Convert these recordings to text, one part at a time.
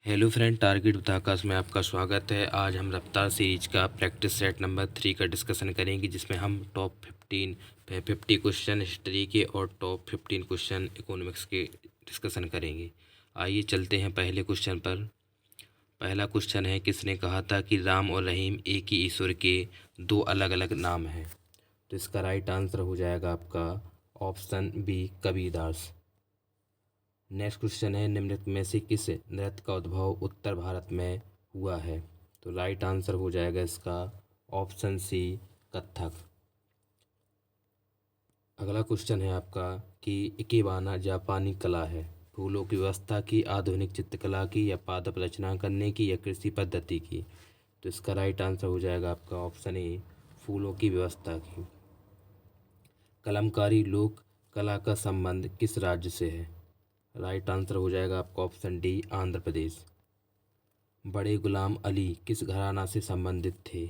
Hello friend, target with आकाश में आपका स्वागत है। आज हम रफ्तार सीरीज का प्रैक्टिस सेट नंबर 3 का डिस्कशन करेंगे, जिसमें हम टॉप 50 क्वेश्चन हिस्ट्री के और टॉप 15 क्वेश्चन इकोनॉमिक्स के डिस्कशन करेंगे। आइए चलते हैं पहले क्वेश्चन पर। पहला क्वेश्चन है, किसने कहा था कि राम और रहीम एक ही ईश्वर के दो अलग अलग नाम हैं? तो इसका राइट आंसर हो जाएगा आपका option B, Kabirdas. Next question है, निम्नलिखित में से किस नृत्य का उद्भव उत्तर भारत में हुआ है? तो राइट आंसर हो जाएगा इसका ऑप्शन सी, कथक। अगला क्वेश्चन है आपका कि इकेबाना जापानी कला है, फूलों की व्यवस्था की, आधुनिक चित्रकला की, या पादप रचना करने की, या कृषि पद्धति की? तो इसका राइट आंसर हो जाएगा आपका ऑप्शन ए, फूलों की व्यवस्था की। कलमकारी लोक कला का संबंध किस राज्य से है? राइट आंसर हो जाएगा आपका ऑप्शन डी, आंध्र प्रदेश। बड़े गुलाम अली किस घराना से संबंधित थे?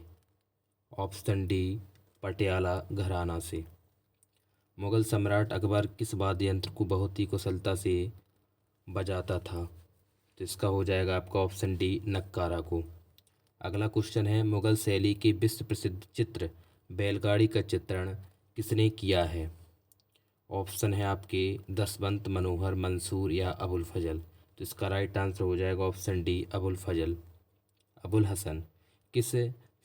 ऑप्शन डी, पटियाला घराना से। मुगल सम्राट अकबर किस वाद्य यंत्र को बहुत ही कुशलता से बजाता था? तो इसका हो जाएगा आपका ऑप्शन डी, नक्कारा को। अगला क्वेश्चन है, मुगल शैली के विश्व प्रसिद्ध चित्र बैलगाड़ी का चित्रण किसने किया है? ऑप्शन है आपके दसवंत, मनोहर, मंसूर, या अबुल फजल। तो इसका राइट आंसर हो जाएगा ऑप्शन डी, अबुल फजल। अबुल हसन किस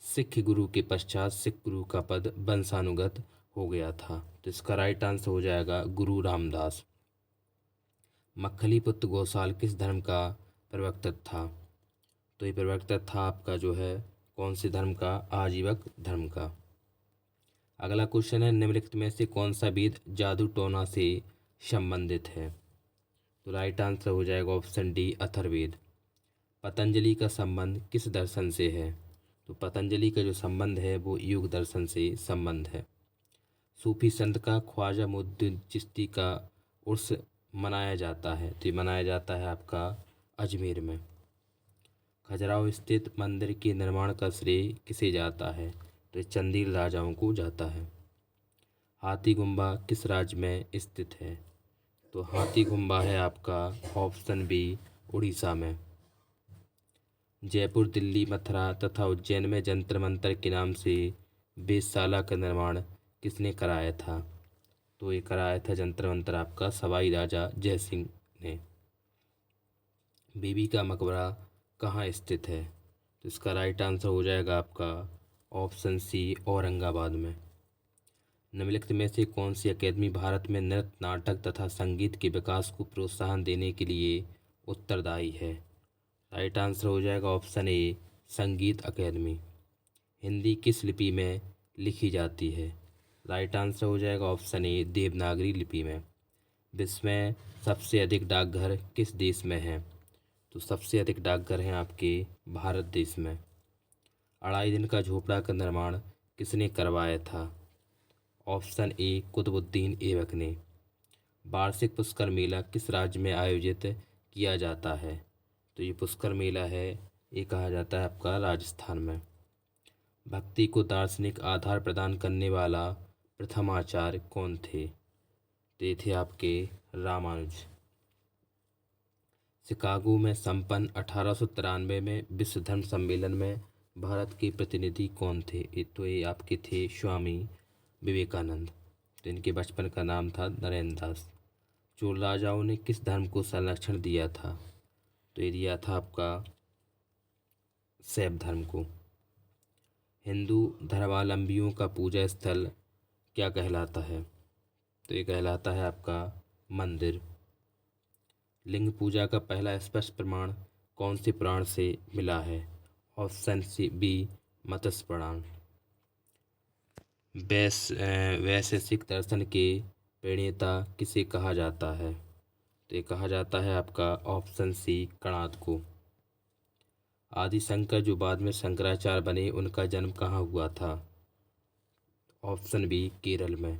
सिख गुरु के पश्चात सिख गुरु का पद वंशानुगत हो गया था? तो इसका राइट आंसर हो जाएगा गुरु रामदास। मक्खली पुत्र गौसाल किस धर्म का प्रवर्तक था? तो ये प्रवर्तक था आपका जो है कौन से धर्म का? आजीवक धर्म का। अगला क्वेश्चन है, निम्नलिखित में से कौन सा वेद जादू टोना से संबंधित है? तो राइट आंसर हो जाएगा ऑप्शन डी, अथर्ववेद। पतंजलि का संबंध किस दर्शन से है? तो पतंजलि का जो संबंध है वो योग दर्शन से संबंध है। सूफी संत का ख्वाजा मुइनुद्दीन चिश्ती का उर्स मनाया जाता है, तो ये मनाया जाता है आपका अजमेर में। खजुराहो स्थित मंदिर के निर्माण का श्रेय किसे जाता है? तो ये चंदेल राजाओं को जाता है। हाथी गुम्बा किस राज्य में स्थित है? तो हाथी गुम्बा है आपका ऑप्शन बी, उड़ीसा में। जयपुर, दिल्ली, मथुरा तथा उज्जैन में जंतर मंतर के नाम से वेधशाला का निर्माण किसने कराया था? तो ये कराया था जंतर मंतर आपका सवाई राजा जयसिंह ने। बीबी का मकबरा कहाँ स्थित है? तो इसका राइट आंसर हो जाएगा आपका ऑप्शन सी, औरंगाबाद में। निम्नलिखित में से कौन सी अकेदमी भारत में नृत्य, नाटक तथा संगीत के विकास को प्रोत्साहन देने के लिए उत्तरदायी है? राइट आंसर हो जाएगा ऑप्शन ए, संगीत अकेदमी। हिंदी किस लिपि में लिखी जाती है? राइट आंसर हो जाएगा ऑप्शन ए, देवनागरी लिपि में। विश्व में सबसे अधिक डाकघर किस देश में हैं? तो सबसे अधिक डाकघर हैं आपके भारत देश में। अढ़ाई दिन का झोपड़ा का निर्माण किसने करवाया था? ऑप्शन ए, कुतुबुद्दीन ऐबक ने। वार्षिक पुष्कर मेला किस राज्य में आयोजित किया जाता है? तो ये पुष्कर मेला है, ये कहा जाता है आपका राजस्थान में। भक्ति को दार्शनिक आधार प्रदान करने वाला प्रथम आचार्य कौन थे? तो ये थे आपके रामानुज। शिकागो में संपन्न 1893 में विश्व धर्म सम्मेलन में भारत के प्रतिनिधि कौन थे? तो ये आपके थे स्वामी विवेकानंद। तो इनके बचपन का नाम था नरेंद्र दास। चोल राजाओं ने किस धर्म को संरक्षण दिया था? तो ये दिया था आपका शैव धर्म को। हिंदू धर्मावलंबियों का पूजा स्थल क्या कहलाता है? तो ये कहलाता है आपका मंदिर। लिंग पूजा का पहला स्पष्ट प्रमाण कौन से पुराण से मिला है? ऑप्शन सी, बी, मत्स्य पुराण। वैशेषिक दर्शन के प्रणेता किसे कहा जाता है? तो ये कहा जाता है आपका ऑप्शन सी, कणाद को। आदि शंकर जो बाद में शंकराचार्य बने, उनका जन्म कहाँ हुआ था? ऑप्शन बी, केरल में।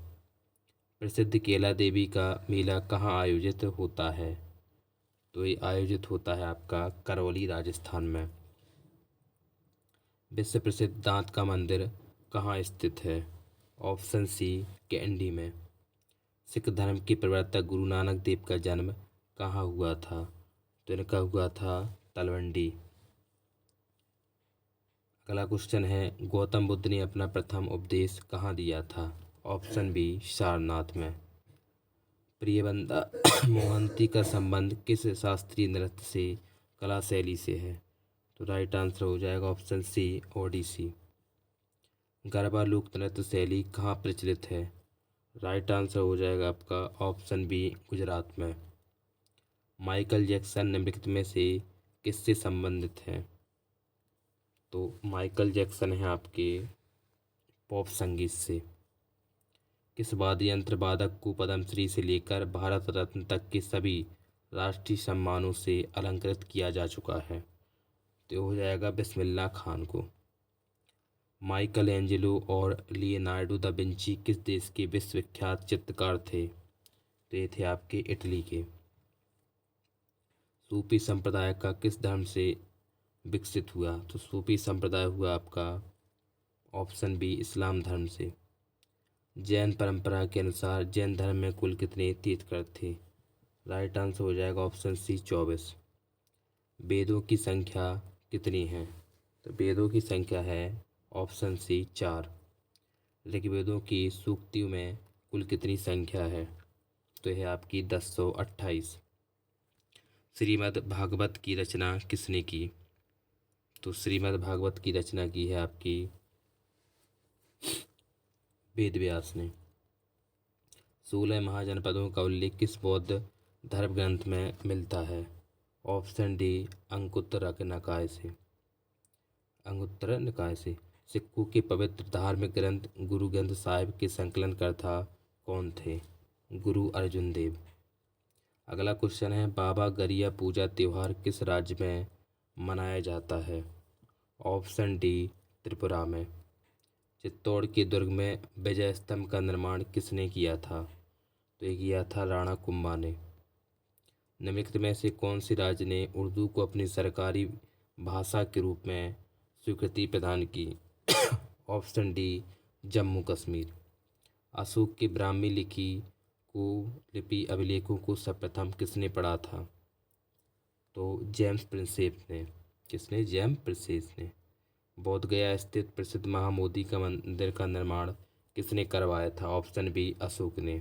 प्रसिद्ध केला देवी का मेला कहाँ आयोजित होता है? तो ये आयोजित होता है आपका करौली, राजस्थान में। विश्व प्रसिद्ध दांत का मंदिर कहाँ स्थित है? ऑप्शन सी, कैंडी में। सिख धर्म के प्रवर्तक गुरु नानक देव का जन्म कहाँ हुआ था? तो इनका हुआ था तलवंडी। अगला क्वेश्चन है, गौतम बुद्ध ने अपना प्रथम उपदेश कहाँ दिया था? ऑप्शन बी सारनाथ में। प्रियवंदा मोहंती का संबंध किस शास्त्रीय नृत्य से, कला शैली से है? तो राइट आंसर हो जाएगा ऑप्शन सी ओडिसी। गरबा लोक नृत्य शैली कहाँ प्रचलित है? राइट आंसर हो जाएगा आपका ऑप्शन बी गुजरात में। माइकल जैक्सन निम्नलिखित में से किससे संबंधित हैं? तो माइकल जैक्सन है आपके पॉप संगीत से। किस वाद्य यंत्र वादक को पद्मश्री से लेकर भारत रत्न तक के सभी राष्ट्रीय सम्मानों से अलंकृत किया जा चुका है? तो हो जाएगा बिस्मिल्लाह खान को। माइकल एंजेलो और लियोनार्डो दा विंची किस देश के विश्वविख्यात चित्रकार थे? तो ये थे आपके इटली के। सूफी संप्रदाय का किस धर्म से विकसित हुआ? तो सूफी संप्रदाय हुआ आपका ऑप्शन बी इस्लाम धर्म से। जैन परंपरा के अनुसार जैन धर्म में कुल कितने तीर्थंकर थे? राइट आंसर हो जाएगा ऑप्शन सी 24। वेदों की संख्या कितनी है? तो वेदों की संख्या है ऑप्शन सी 4। ऋग्वेदों की सूक्तियों में कुल कितनी संख्या है? तो यह आपकी 1028। श्रीमद् भागवत की रचना किसने की? तो श्रीमद् भागवत की रचना की है आपकी वेद व्यास ने। 16 महाजनपदों का उल्लेख किस बौद्ध धर्म ग्रंथ में मिलता है? ऑप्शन डी अंगुत्तर निकाय से। अंगुत्तर निकाय से। सिखों के पवित्र धार्मिक ग्रंथ गुरु ग्रंथ साहिब के संकलनकर्ता कौन थे? गुरु अर्जुन देव। अगला क्वेश्चन है, बाबा गरिया पूजा त्योहार किस राज्य में मनाया जाता है? ऑप्शन डी त्रिपुरा में। चित्तौड़ के दुर्ग में विजय स्तंभ का निर्माण किसने किया था? तो ये किया था राणा कुंभा ने। निम्नलिखित में से कौन सी राज्य ने उर्दू को अपनी सरकारी भाषा के रूप में स्वीकृति प्रदान की? Option D Jammu Kashmir. अशोक की ब्राह्मी लिपि अभिलेखों को सर्वप्रथम किसने पढ़ा था? तो जेम्स प्रिंसेप ने। किसने? जेम्स प्रिंसेप ने। बोध गया स्थित प्रसिद्ध महाबोधि का मंदिर का निर्माण किसने करवाया था? ऑप्शन बी अशोक ने।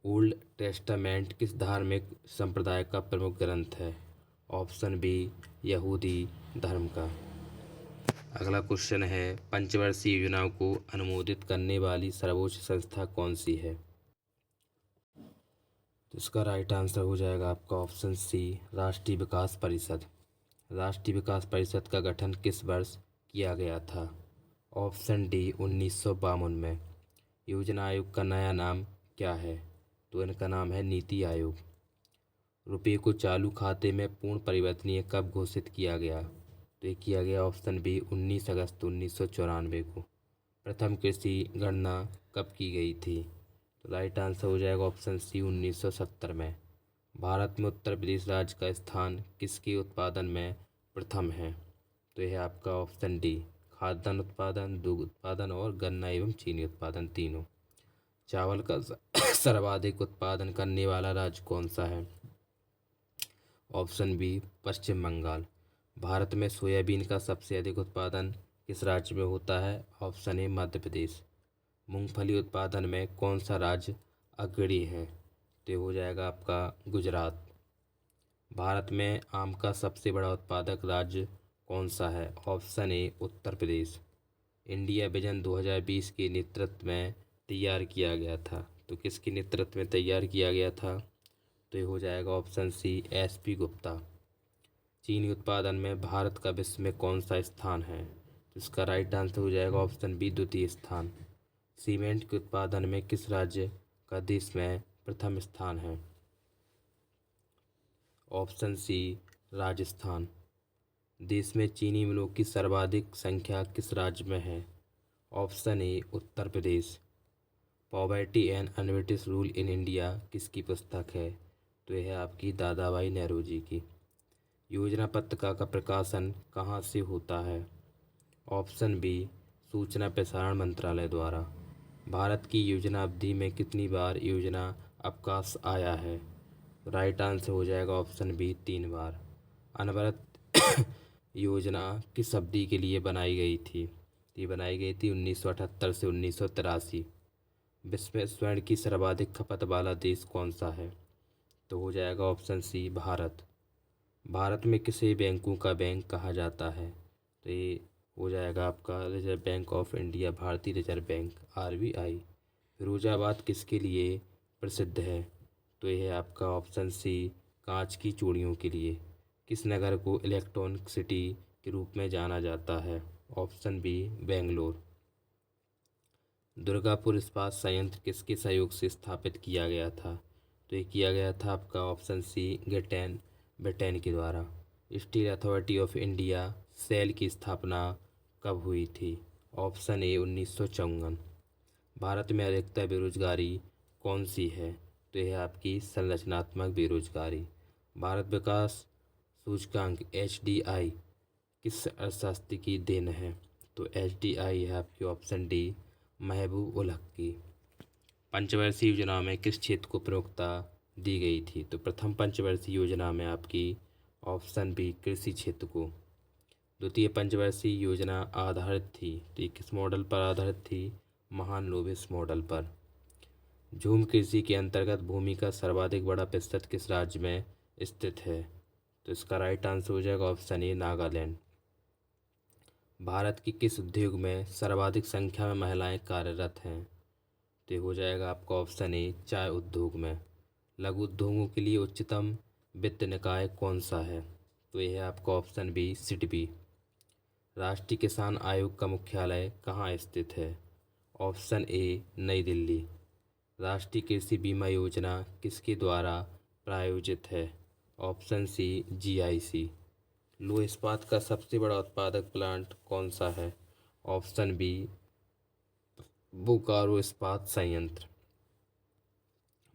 ओल्ड टेस्टामेंट किस धार्मिक संप्रदाय का प्रमुख ग्रंथ है? ऑप्शन बी यहूदी धर्म का। अगला क्वेश्चन है, पंचवर्षीय योजनाओं को अनुमोदित करने वाली सर्वोच्च संस्था कौन सी है? तो इसका राइट आंसर हो जाएगा आपका ऑप्शन सी राष्ट्रीय विकास परिषद। राष्ट्रीय विकास परिषद का गठन किस वर्ष किया गया था? ऑप्शन डी 1952 में। योजना आयोग का नया नाम क्या है? तो इनका नाम है नीति आयोग। रुपये को चालू खाते में पूर्ण परिवर्तनीय कब घोषित किया गया? तो ये किया गया ऑप्शन बी 19 अगस्त 1994 को। प्रथम कृषि गणना कब की गई थी? तो राइट आंसर हो जाएगा ऑप्शन सी 1970 में। भारत में उत्तर प्रदेश राज्य का स्थान किसके उत्पादन में प्रथम है? तो यह आपका ऑप्शन डी खाद्यान्न उत्पादन, दुग्ध उत्पादन और गन्ना एवं चीनी उत्पादन तीनों। चावल का सर्वाधिक उत्पादन करने वाला राज्य कौन सा है? ऑप्शन बी पश्चिम बंगाल। भारत में सोयाबीन का सबसे अधिक उत्पादन किस राज्य में होता है? ऑप्शन ए मध्य प्रदेश। मूंगफली उत्पादन में कौन सा राज्य अग्रणी है? तो हो जाएगा आपका गुजरात। भारत में आम का सबसे बड़ा उत्पादक राज्य कौन सा है? Option A Uttar Pradesh. India vision 2020 के नेतृत्व में तैयार किया गया था, तो किसके नेतृत्व में तैयार किया गया था? तो ये हो जाएगा ऑप्शन सी SP गुप्ता। चीनी उत्पादन में भारत का विश्व में कौन सा स्थान है? तो इसका राइट आंसर हो जाएगा ऑप्शन बी द्वितीय स्थान। सीमेंट के उत्पादन में किस राज्य का देश में प्रथम स्थान है? Option C Rajasthan. देश में चीनी मिलों की सर्वाधिक संख्या किस राज्य में है? Option A Uttar Pradesh. Poverty and unBritish rule in India किसकी पुस्तक है? तो यह है आपकी दादा भाई नेहरू जी की। योजना पत्रिका का प्रकाशन कहाँ से होता है? ऑप्शन बी सूचना प्रसारण मंत्रालय द्वारा। भारत की योजना अवधि में कितनी बार योजना अवकाश आया है? राइट आंसर हो जाएगा ऑप्शन बी 3 बार। अनवरत योजना किस अवधि के लिए बनाई गई थी? ये बनाई गई थी 1978 से 1983। विश्व में स्वर्ण की सर्वाधिक खपत वाला देश कौन सा है? तो हो जाएगा ऑप्शन सी भारत। भारत में किसे बैंकों का बैंक कहा जाता है? तो ये हो जाएगा आपका रिजर्व बैंक ऑफ इंडिया, भारतीय रिजर्व बैंक, RBI। फिरोजाबाद किसके लिए प्रसिद्ध है? तो यह है आपका ऑप्शन सी कांच की चूड़ियों के लिए। किस नगर को इलेक्ट्रॉनिक सिटी के रूप में जाना जाता है? Option B Bangalore. दुर्गापुर इस्पात संयंत्र किसके सहयोग से स्थापित किया गया था? तो ये किया गया था आपका ऑप्शन सी ग्रेट ब्रिटेन के द्वारा। Steel authority of India SAIL की स्थापना कब हुई थी? Option A 1954। भारत में अधिकतर बेरोजगारी कौन सी है? तो यह आपकी संरचनात्मक बेरोजगारी। भारत विकास सूचकांक HDI किस अर्थशास्त्री की देन है? तो HDI है आपकी ऑप्शन डी महबूब उल हक की। पंचवर्षीय योजना में किस क्षेत्र को प्रमुखता दी गई थी? तो प्रथम पंचवर्षीय योजना में आपकी ऑप्शन बी कृषि क्षेत्र को। द्वितीय पंचवर्षीय योजना आधारित थी, तो ये किस मॉडल पर आधारित थी? महालनोबिस मॉडल पर। झूम कृषि के अंतर्गत भूमि का सर्वाधिक बड़ा प्रतिशत किस राज्य में स्थित है? तो इसका राइट आंसर हो जाएगा ऑप्शन ए नागालैंड। भारत की किस उद्योग में सर्वाधिक संख्या में महिलाएं कार्यरत हैं? तो हो जाएगा आपका ऑप्शन ए चाय उद्योग में। लघु उद्योगों के लिए उच्चतम वित्त निकाय कौन सा है? तो यह है आपका ऑप्शन बी सिडबी। राष्ट्रीय किसान आयोग का मुख्यालय कहाँ स्थित है? ऑप्शन ए नई दिल्ली। राष्ट्रीय कृषि बीमा योजना किसके द्वारा प्रायोजित है? Option C GIC। लौह इस्पात का सबसे बड़ा उत्पादक प्लांट कौन सा है? ऑप्शन बी बोकारो इस्पात संयंत्र।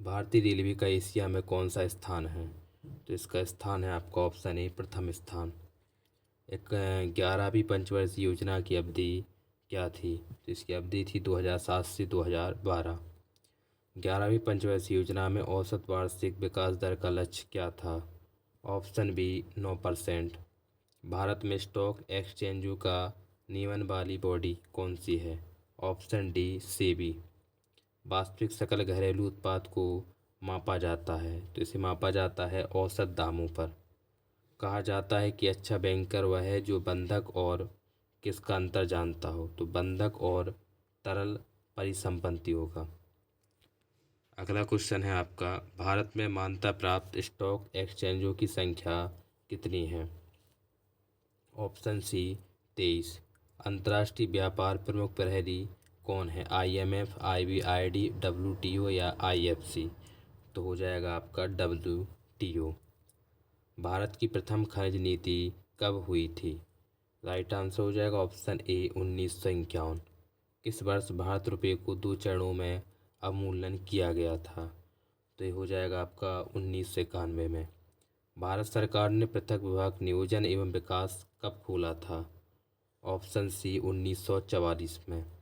भारतीय रेलवे का एशिया में कौन सा स्थान है? तो इसका स्थान है आपका ऑप्शन ए प्रथम स्थान। 11वीं पंचवर्षीय योजना की अवधि क्या थी? तो इसकी अवधि थी 2007 से 2012। 11वीं पंचवर्षीय योजना में औसत वार्षिक विकास दर का लक्ष्य क्या था? Option B 9%। भारत में स्टॉक एक्सचेंजों का नियमन वाली बॉडी कौन सी है? Option D SEBI. वास्तविक सकल घरेलू उत्पाद को मापा जाता है, तो इसे मापा जाता है औसत दामों पर। कहा जाता है कि अच्छा बैंकर वह है जो बंधक और किसका अंतर जानता हो? तो बंधक और तरल परिसंपत्तियों का। अगला क्वेश्चन है आपका, भारत में मान्यता प्राप्त स्टॉक एक्सचेंजों की संख्या कितनी है? Option C 23। अंतर्राष्ट्रीय व्यापार प्रमुख प्रहरी कौन है? IMF, IBID, WTO या IFC? तो हो जाएगा आपका WTO। भारत की प्रथम खनिज नीति कब हुई थी? राइट आंसर हो जाएगा ऑप्शन ए 1951। किस वर्ष भारत रुपये को 2 चरणों में अवमूल्यन किया गया था? तो ये हो जाएगा आपका 1991 में। भारत सरकार ने पृथक विभाग नियोजन एवं विकास कब खोला था? ऑप्शन सी 1944 में।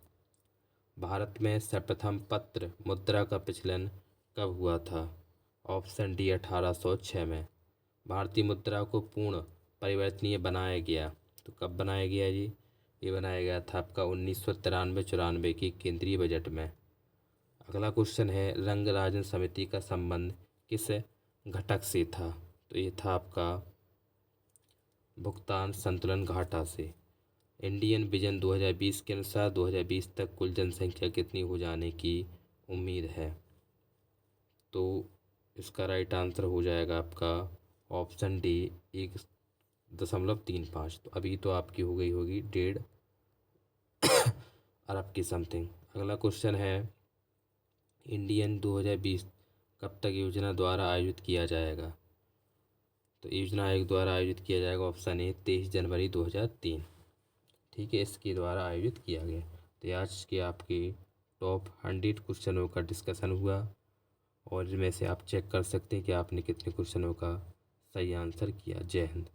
भारत में सर्वप्रथम पत्र मुद्रा का प्रचलन कब हुआ था? ऑप्शन डी 1806 में। भारतीय मुद्रा को पूर्ण परिवर्तनीय बनाया गया, तो कब बनाया गया जी? ये बनाया गया था आपका 1993-94 के केंद्रीय बजट में। अगला क्वेश्चन है, रंग राजन समिति का संबंध किस घटक से था? तो ये था आपका भुगतान संतुलन घाटा से। इंडियन विजन 2020 के अनुसार 2020 तक कुल जनसंख्या कितनी हो जाने की उम्मीद है? तो इसका राइट आंसर हो जाएगा आपका ऑप्शन डी 1.35। तो अभी तो आपकी हो गई होगी 1.5 अरब की समथिंग। अगला क्वेश्चन है, इंडियन 2020 कब तक योजना द्वारा आयोजित किया जाएगा? तो योजना आयोग द्वारा आयोजित किया जाएगा ऑप्शन ए 23 जनवरी 2003। ठीक है, इसके द्वारा आयोजित किया गया। तो आज के आपके टॉप 100 क्वेश्चनों का डिस्कशन हुआ और इनमें से आप चेक कर सकते हैं कि आपने कितने क्वेश्चनों का सही आंसर किया। जय हिंद।